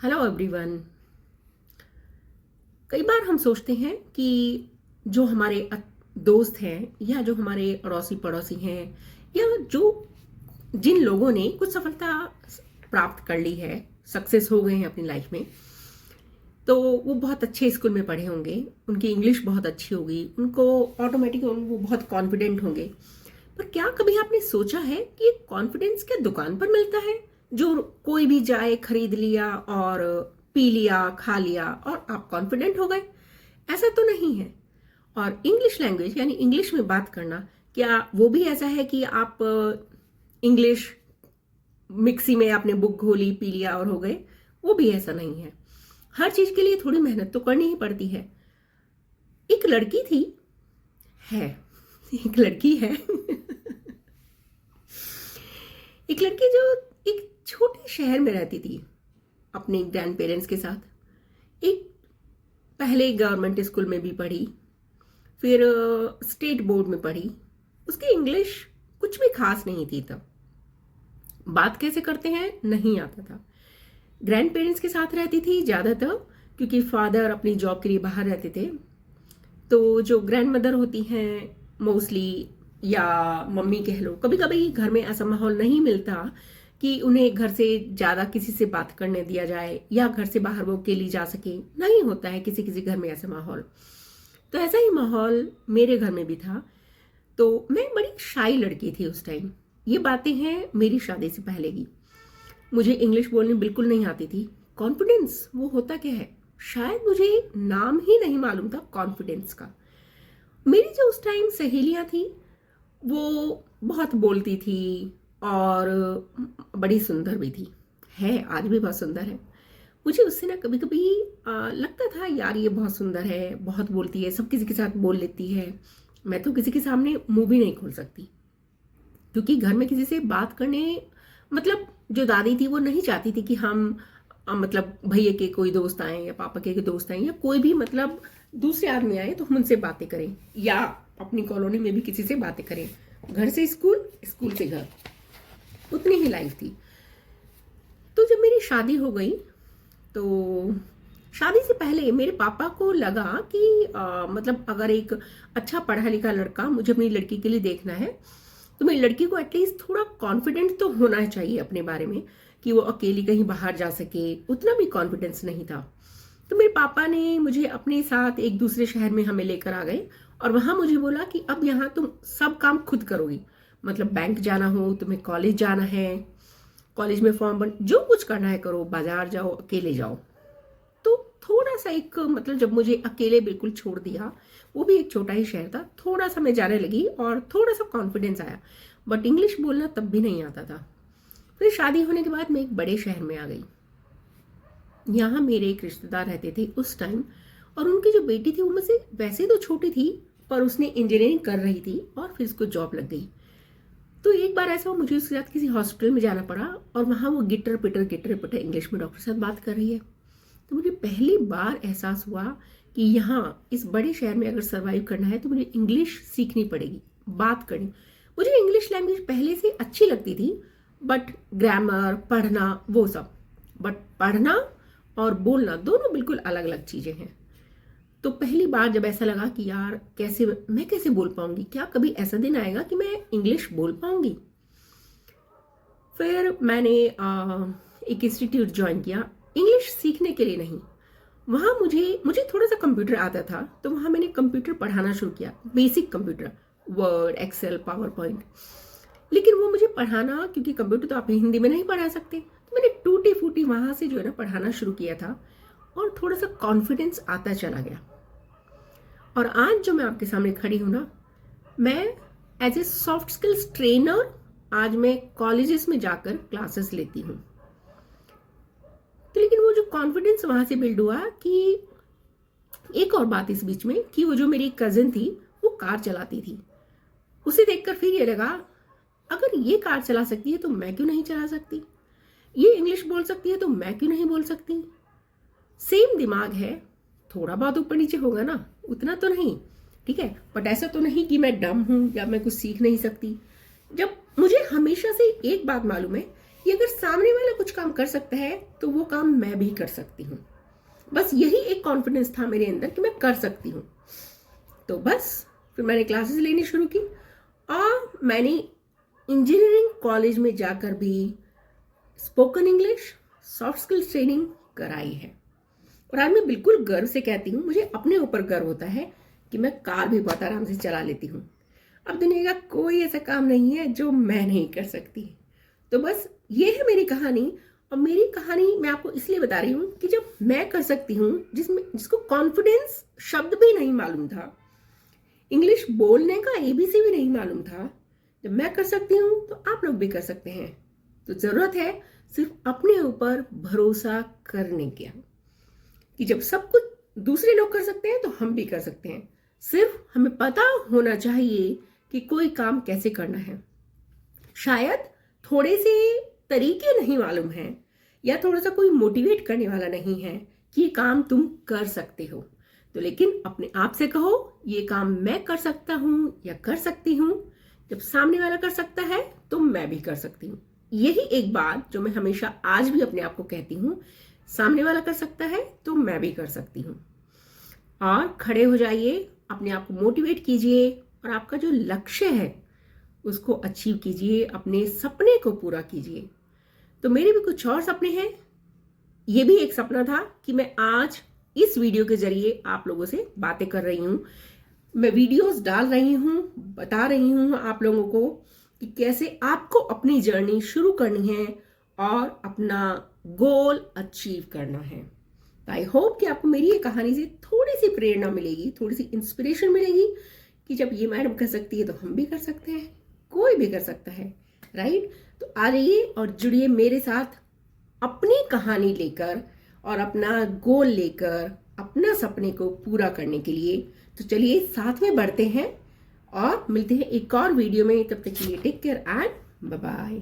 Hello everyone. कई बार हम सोचते हैं कि जो हमारे दोस्त हैं या जो हमारे अड़ोसी पड़ोसी हैं या जो जिन लोगों ने कुछ सफलता प्राप्त कर ली है, सक्सेस हो गए हैं अपनी लाइफ में, तो वो बहुत अच्छे स्कूल में पढ़े होंगे, उनकी इंग्लिश बहुत अच्छी होगी, उनको ऑटोमेटिक वो बहुत कॉन्फिडेंट होंगे। पर क्या कभी आपने सोचा है कि कॉन्फिडेंस क्या दुकान पर मिलता है, जो कोई भी जाए खरीद लिया और पी लिया खा लिया और आप कॉन्फिडेंट हो गए? ऐसा तो नहीं है। और इंग्लिश लैंग्वेज यानी इंग्लिश में बात करना, क्या वो भी ऐसा है कि आप इंग्लिश मिक्सी में आपने बुक घोली पी लिया और हो गए? वो भी ऐसा नहीं है। हर चीज के लिए थोड़ी मेहनत तो करनी ही पड़ती है। एक लड़की थी, है एक लड़की है एक लड़की जो एक छोटे शहर में रहती थी अपने ग्रैंड पेरेंट्स के साथ। एक पहले गवर्नमेंट स्कूल में भी पढ़ी, फिर स्टेट बोर्ड में पढ़ी। उसकी इंग्लिश कुछ भी खास नहीं थी तब। बात कैसे करते हैं नहीं आता था। ग्रैंड पेरेंट्स के साथ रहती थी ज़्यादातर, क्योंकि फादर अपनी जॉब के लिए बाहर रहते थे। तो जो ग्रैंड मदर होती हैं मोस्टली, या मम्मी कह लो, कभी कभी घर में ऐसा माहौल नहीं मिलता कि उन्हें घर से ज़्यादा किसी से बात करने दिया जाए या घर से बाहर वो अकेली जा सके। नहीं होता है किसी किसी घर में ऐसा माहौल। तो ऐसा ही माहौल मेरे घर में भी था। तो मैं बड़ी शाई लड़की थी उस टाइम। ये बातें हैं मेरी शादी से पहले की। मुझे इंग्लिश बोलनी बिल्कुल नहीं आती थी। कॉन्फिडेंस वो होता क्या है, शायद मुझे नाम ही नहीं मालूम था कॉन्फिडेंस का। मेरी जो उस टाइम सहेलियां थी वो बहुत बोलती थी और बड़ी सुंदर भी थी, है आज भी बहुत सुंदर है। मुझे उससे ना कभी कभी लगता था यार ये बहुत सुंदर है, बहुत बोलती है, सब किसी के साथ बोल लेती है। मैं तो किसी के सामने मुंह भी नहीं खोल सकती, क्योंकि घर में किसी से बात करने, मतलब जो दादी थी वो नहीं चाहती थी कि हम मतलब भैया के कोई दोस्त आए या पापा के दोस्त आए या कोई भी मतलब दूसरे आदमी आए तो हम उनसे बातें करें, या अपनी कॉलोनी में भी किसी से बातें करें। घर से स्कूल, स्कूल से घर, उतनी ही लाइफ थी। तो जब मेरी शादी हो गई तो शादी से पहले मेरे पापा को लगा कि मतलब अगर एक अच्छा पढ़ा लिखा लड़का मुझे अपनी लड़की के लिए देखना है तो मेरी लड़की को एटलीस्ट थोड़ा कॉन्फिडेंट तो होना चाहिए अपने बारे में, कि वो अकेली कहीं बाहर जा सके। उतना भी कॉन्फिडेंस नहीं था। तो मेरे पापा ने मुझे अपने साथ एक दूसरे शहर में हमें लेकर आ गए और वहां मुझे बोला कि अब यहाँ तुम सब काम खुद करोगी। मतलब बैंक जाना हो, तुम्हें कॉलेज जाना है, कॉलेज में फॉर्म भर, जो कुछ करना है करो, बाजार जाओ, अकेले जाओ। तो थोड़ा सा एक मतलब जब मुझे अकेले बिल्कुल छोड़ दिया, वो भी एक छोटा ही शहर था, थोड़ा सा मैं जाने लगी और थोड़ा सा कॉन्फिडेंस आया। बट इंग्लिश बोलना तब भी नहीं आता था। फिर शादी होने के बाद मैं एक बड़े शहर में आ गई। यहाँ मेरे एक रिश्तेदार रहते थे उस टाइम, और उनकी जो बेटी थी वो मुझसे वैसे तो छोटी थी, पर उसने इंजीनियरिंग कर रही थी और फिर उसको जॉब लग गई। तो एक बार ऐसा हुआ, मुझे उसके साथ किसी हॉस्पिटल में जाना पड़ा और वहाँ वो गिटर पिटर इंग्लिश में डॉक्टर के साथ बात कर रही है। तो मुझे पहली बार एहसास हुआ कि यहाँ इस बड़े शहर में अगर सर्वाइव करना है तो मुझे इंग्लिश सीखनी पड़ेगी, बात करनी। मुझे इंग्लिश लैंग्वेज पहले से अच्छी लगती थी, बट ग्रामर, पढ़ना वो सब, बट पढ़ना और बोलना दोनों बिल्कुल अलग अलग चीज़ें हैं। तो पहली बार जब ऐसा लगा कि यार कैसे बोल पाऊंगी, क्या कभी ऐसा दिन आएगा कि मैं इंग्लिश बोल पाऊंगी? फिर मैंने एक इंस्टीट्यूट ज्वाइन किया, इंग्लिश सीखने के लिए नहीं। वहाँ मुझे थोड़ा सा कंप्यूटर आता था, तो वहाँ मैंने कंप्यूटर पढ़ाना शुरू किया, basic computer, word, excel, power point. लेकिन वो मुझे पढ़ाना, क्योंकि कंप्यूटर तो आप हिंदी में नहीं पढ़ा सकते, तो मैंने टूटी फूटी वहाँ से जो है ना पढ़ाना शुरू किया था और थोड़ा सा कॉन्फिडेंस आता चला गया। और आज जो मैं आपके सामने खड़ी हूँ ना, मैं as a soft skills trainer आज मैं कॉलेजेस में जाकर क्लासेस लेती हूँ। तो लेकिन वो जो कॉन्फिडेंस वहां से बिल्ड हुआ कि एक और बात इस बीच में, कि वो जो मेरी कजिन थी वो कार चलाती थी, उसे देखकर फिर ये लगा अगर ये कार चला सकती है तो मैं क्यों नहीं चला सकती, ये इंग्लिश बोल सकती है तो मैं क्यों नहीं बोल सकती। सेम दिमाग है, थोड़ा बहुत ऊपर नीचे होगा ना, उतना तो नहीं, ठीक है, बट ऐसा तो नहीं कि मैं डम हूं या मैं कुछ सीख नहीं सकती। जब मुझे हमेशा से एक बात मालूम है कि अगर सामने वाला कुछ काम कर सकता है तो वो काम मैं भी कर सकती हूँ। बस यही एक कॉन्फिडेंस था मेरे अंदर कि मैं कर सकती हूँ। तो बस फिर मैंने क्लासेस लेनी शुरू की और मैंने इंजीनियरिंग कॉलेज में जाकर भी spoken English, soft skills training कराई है। और आज मैं बिल्कुल गर्व से कहती हूँ, मुझे अपने ऊपर गर्व होता है कि मैं कार भी बहुत आराम से चला लेती हूँ। अब दुनिया का कोई ऐसा काम नहीं है जो मैं नहीं कर सकती। तो बस ये है मेरी कहानी। और मेरी कहानी मैं आपको इसलिए बता रही हूँ कि जब मैं कर सकती हूँ, जिसको कॉन्फिडेंस शब्द भी नहीं मालूम था, इंग्लिश बोलने का एबीसी भी नहीं मालूम था, जब मैं कर सकती हूँ तो आप लोग भी कर सकते हैं। तो जरूरत है सिर्फ अपने ऊपर भरोसा करने की, कि जब सब कुछ दूसरे लोग कर सकते हैं तो हम भी कर सकते हैं। सिर्फ हमें पता होना चाहिए कि कोई काम कैसे करना है। शायद थोड़े से तरीके नहीं मालूम हैं या थोड़ा सा कोई मोटिवेट करने वाला नहीं है कि ये काम तुम कर सकते हो, तो लेकिन अपने आप से कहो ये काम मैं कर सकता हूँ या कर सकती हूँ। जब सामने वाला कर सकता है तो मैं भी कर सकती हूँ। यही एक बात जो मैं हमेशा आज भी अपने आप को कहती हूँ, सामने वाला कर सकता है तो मैं भी कर सकती हूँ। और खड़े हो जाइए, अपने आप को मोटिवेट कीजिए और आपका जो लक्ष्य है उसको अचीव कीजिए, अपने सपने को पूरा कीजिए। तो मेरे भी कुछ और सपने हैं। ये भी एक सपना था कि मैं आज इस वीडियो के जरिए आप लोगों से बातें कर रही हूँ, मैं वीडियोस डाल रही हूँ, बता रही हूँ आप लोगों को कि कैसे आपको अपनी जर्नी शुरू करनी है और अपना गोल अचीव करना है। तो आई होप कि आपको मेरी ये कहानी से थोड़ी सी प्रेरणा मिलेगी, थोड़ी सी इंस्पिरेशन मिलेगी कि जब ये मैडम कर सकती है तो हम भी कर सकते हैं, कोई भी कर सकता है, राइट। तो आ जाइए और जुड़िए मेरे साथ अपनी कहानी लेकर और अपना गोल लेकर, अपना सपने को पूरा करने के लिए। तो चलिए साथ में बढ़ते हैं और मिलते हैं एक और वीडियो में। तब तक के लिए take care and bye bye.